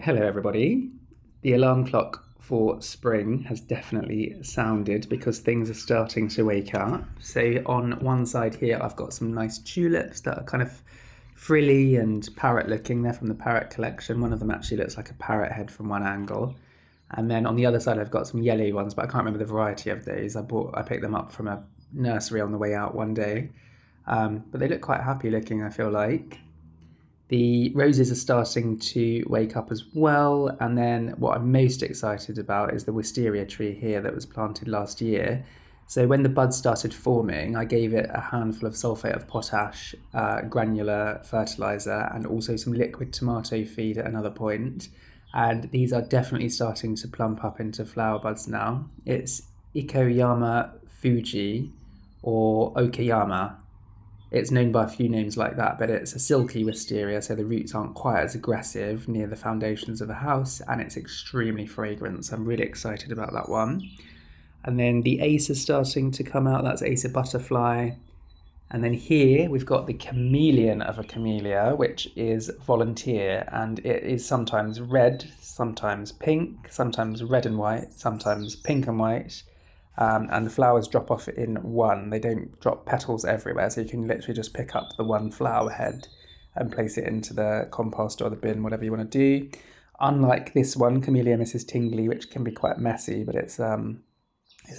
Hello everybody. The alarm clock for spring has definitely sounded because things are starting to wake up. So on one side here I've got some nice tulips that are kind of frilly and parrot looking. They're from the parrot collection. One of them actually looks like a parrot head from one angle. And then on the other side I've got some yellow ones, but I can't remember the variety of these. I picked them up from a nursery on the way out one day. But they look quite happy looking, I feel like. The roses are starting to wake up as well, and then what I'm most excited about is the wisteria tree here that was planted last year. So when the buds started forming, I gave it a handful of sulfate of potash, granular fertilizer, and also some liquid tomato feed at another point. And these are definitely starting to plump up into flower buds now. It's Ikoyama Fuji or Okayama. It's known by a few names like that, but it's a silky wisteria, so the roots aren't quite as aggressive near the foundations of the house, and it's extremely fragrant, so I'm really excited about that one. And then the ace is starting to come out, that's Acer butterfly. And then here we've got the chameleon of a camellia, which is volunteer, and it is sometimes red, sometimes pink, sometimes red and white, sometimes pink and white. And the flowers drop off in one. They don't drop petals everywhere, so you can literally just pick up the one flower head and place it into the compost or the bin, whatever you want to do. Unlike this one, Camellia Mrs. Tingley, which can be quite messy, but it's a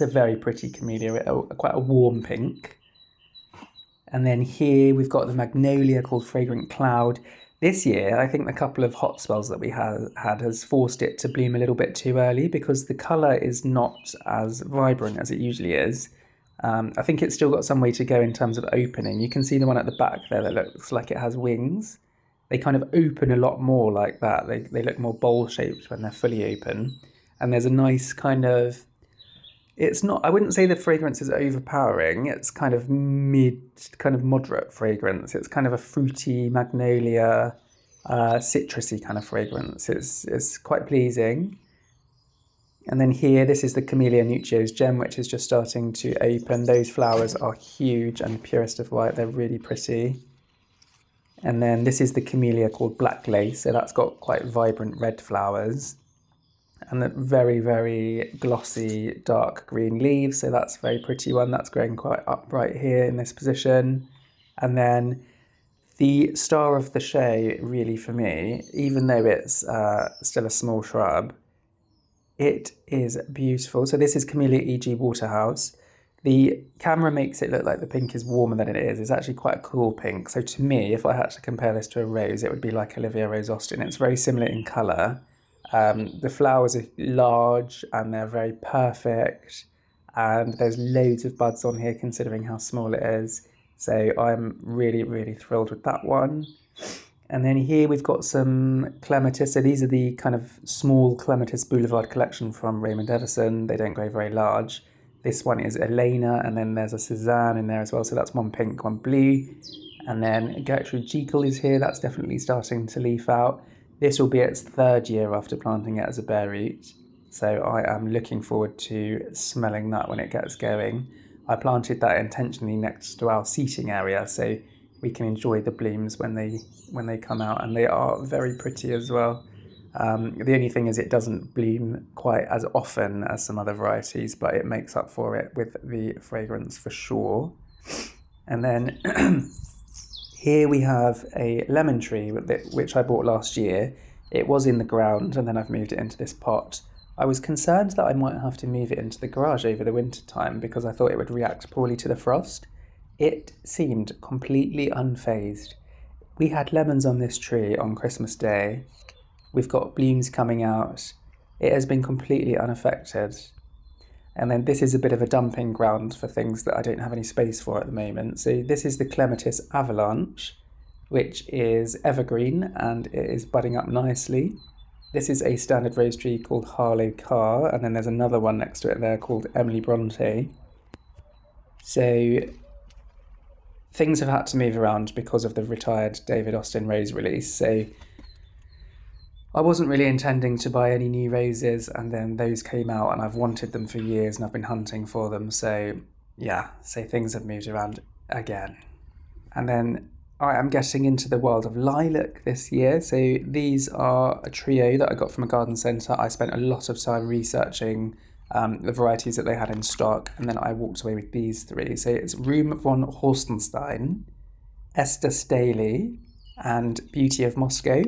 very pretty camellia, quite a warm pink. And then here we've got the magnolia called Fragrant Cloud. This year, I think the couple of hot spells that we had has forced it to bloom a little bit too early because the colour is not as vibrant as it usually is. I think it's still got some way to go in terms of opening. You can see the one at the back there that looks like it has wings. They kind of open a lot more like that. They look more bowl-shaped when they're fully open. And there's a nice kind of... It's not, I wouldn't say the fragrance is overpowering. It's kind of moderate fragrance. It's kind of a fruity, magnolia, citrusy kind of fragrance. It's quite pleasing. And then here, this is the Camellia Nuccio's gem, which is just starting to open. Those flowers are huge and purest of white. They're really pretty. And then this is the camellia called Black Lace. So that's got quite vibrant red flowers. And the very, very glossy dark green leaves. So that's a very pretty one. That's growing quite upright here in this position. And then the star of the show, really for me, even though it's still a small shrub, it is beautiful. So this is Camellia E.G. Waterhouse. The camera makes it look like the pink is warmer than it is. It's actually quite a cool pink. So to me, if I had to compare this to a rose, it would be like Olivia Rose Austin. It's very similar in colour. The flowers are large and they're very perfect, and there's loads of buds on here considering how small it is. So I'm really, really thrilled with that one. And then here we've got some clematis. So these are the kind of small clematis boulevard collection from Raymond Everson. They don't grow very large. This one is Elena, and then there's a Cezanne in there as well. So that's one pink, one blue. And then Gertrude Jekyll is here. That's definitely starting to leaf out. This will be its third year after planting it as a bare root, so I am looking forward to smelling that when it gets going. I planted that intentionally next to our seating area so we can enjoy the blooms when they come out, and they are very pretty as well. The only thing is it doesn't bloom quite as often as some other varieties, but it makes up for it with the fragrance for sure. And then here we have a lemon tree, which I bought last year. It was in the ground, and then I've moved it into this pot. I was concerned that I might have to move it into the garage over the winter time because I thought it would react poorly to the frost. It seemed completely unfazed. We had lemons on this tree on Christmas Day. We've got blooms coming out. It has been completely unaffected. And then this is a bit of a dumping ground for things that I don't have any space for at the moment. So this is the Clematis Avalanche, which is evergreen and it is budding up nicely. This is a standard rose tree called Harlow Carr, and then there's another one next to it there called Emily Bronte. So things have had to move around because of the retired David Austin rose release. So I wasn't really intending to buy any new roses, and then those came out and I've wanted them for years and I've been hunting for them. So yeah, so things have moved around again. And then I am getting into the world of lilac this year. So these are a trio that I got from a garden centre. I spent a lot of time researching the varieties that they had in stock, and then I walked away with these three. So it's Room von Horstenstein, Esther Staley, and Beauty of Moscow.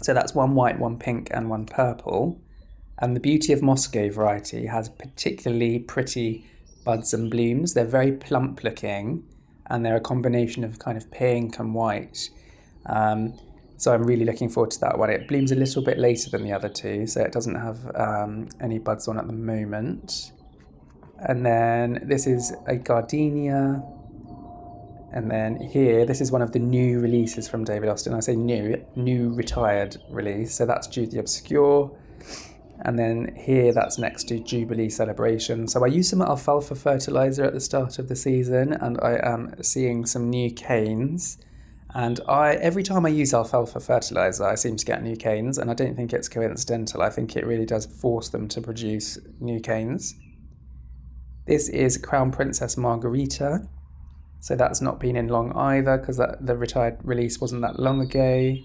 So that's one white, one pink, and one purple. And the Beauty of Moscow variety has particularly pretty buds and blooms. They're very plump looking, and they're a combination of kind of pink and white. So I'm really looking forward to that one. It blooms a little bit later than the other two, so it doesn't have any buds on at the moment. And then this is a gardenia. And then here, this is one of the new releases from David Austin. I say new retired release. So that's Jude the Obscure. And then here, that's next to Jubilee Celebration. So I used some alfalfa fertilizer at the start of the season, and I am seeing some new canes. And every time I use alfalfa fertilizer, I seem to get new canes, and I don't think it's coincidental. I think it really does force them to produce new canes. This is Crown Princess Margarita. So that's not been in long either, because the retired release wasn't that long ago.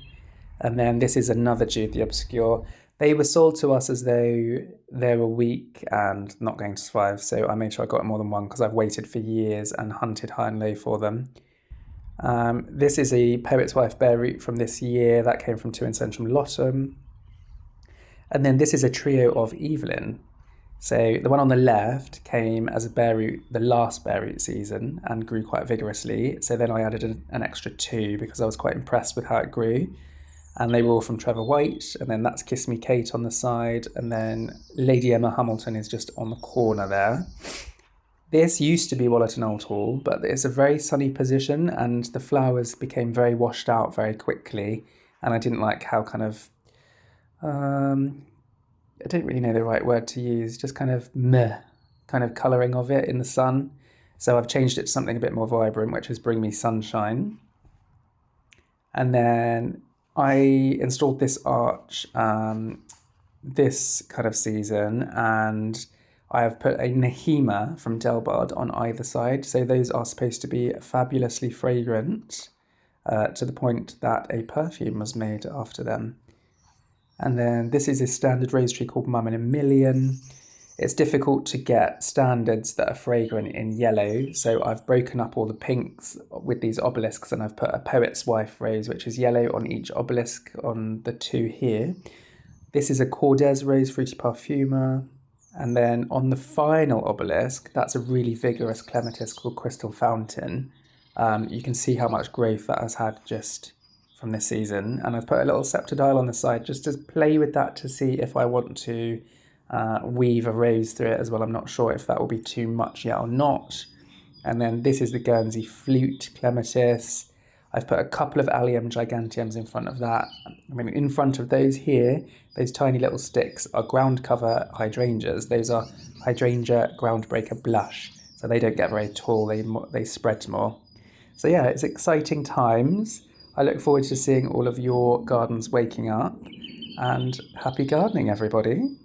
And then this is another Jude the Obscure. They were sold to us as though they were weak and not going to survive, so I made sure I got more than one because I've waited for years and hunted high and low for them. This is a Poet's Wife bare root from this year. That came from 2 in Centrum Lottum. And then this is a trio of Evelyn. So the one on the left came as a bare root the last bare root season and grew quite vigorously. So then I added an extra 2 because I was quite impressed with how it grew. And they were all from Trevor White. And then that's Kiss Me Kate on the side. And then Lady Emma Hamilton is just on the corner there. This used to be Wallerton Old Hall, but it's a very sunny position and the flowers became very washed out very quickly. And I didn't like how kind of... I don't really know the right word to use, just kind of meh kind of colouring of it in the sun. So I've changed it to something a bit more vibrant, which is Bring Me Sunshine. And then I installed this arch this kind of season, and I have put a Nehema from Delbard on either side. So those are supposed to be fabulously fragrant to the point that a perfume was made after them. And then this is a standard rose tree called Mum in a Million. It's difficult to get standards that are fragrant in yellow, so I've broken up all the pinks with these obelisks and I've put a Poet's Wife rose, which is yellow on each obelisk on the 2 here. This is a Cordes Rose Fruity Parfuma. And then on the final obelisk, that's a really vigorous clematis called Crystal Fountain. You can see how much growth that has had just from this season. And I've put a little scepter dial on the side just to play with that to see if I want to weave a rose through it as well. I'm not sure if that will be too much yet or not. And then this is the Guernsey Flute Clematis. I've put a couple of Allium Giganteums in front of that. I mean, in front of those here, those tiny little sticks are ground cover hydrangeas. Those are Hydrangea Groundbreaker Blush. So they don't get very tall, they spread more. So yeah, it's exciting times. I look forward to seeing all of your gardens waking up, and happy gardening, everybody.